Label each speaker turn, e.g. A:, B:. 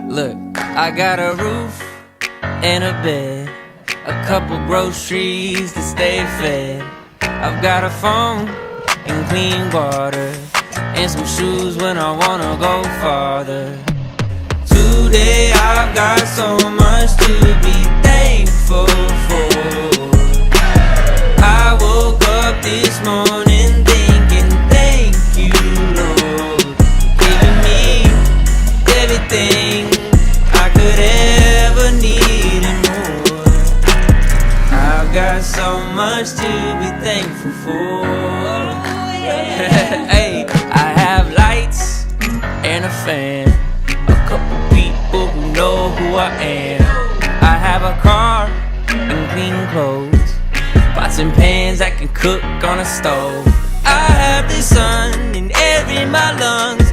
A: Look, I got a roof and a bed, a couple groceries to stay fed. I've got a phone and clean water, and some shoes when I wanna go farther. Today I've got so much to be thankful for. I woke up this morning thinking, thank you, Lord, for giving me everything I could ever need and more. I've got so much to be thankful for. Hey, I have lights and a fan, a couple people who know who I am. I have a car and clean clothes, pots and pans that can cook on a stove. I have the sun in air in my lungs,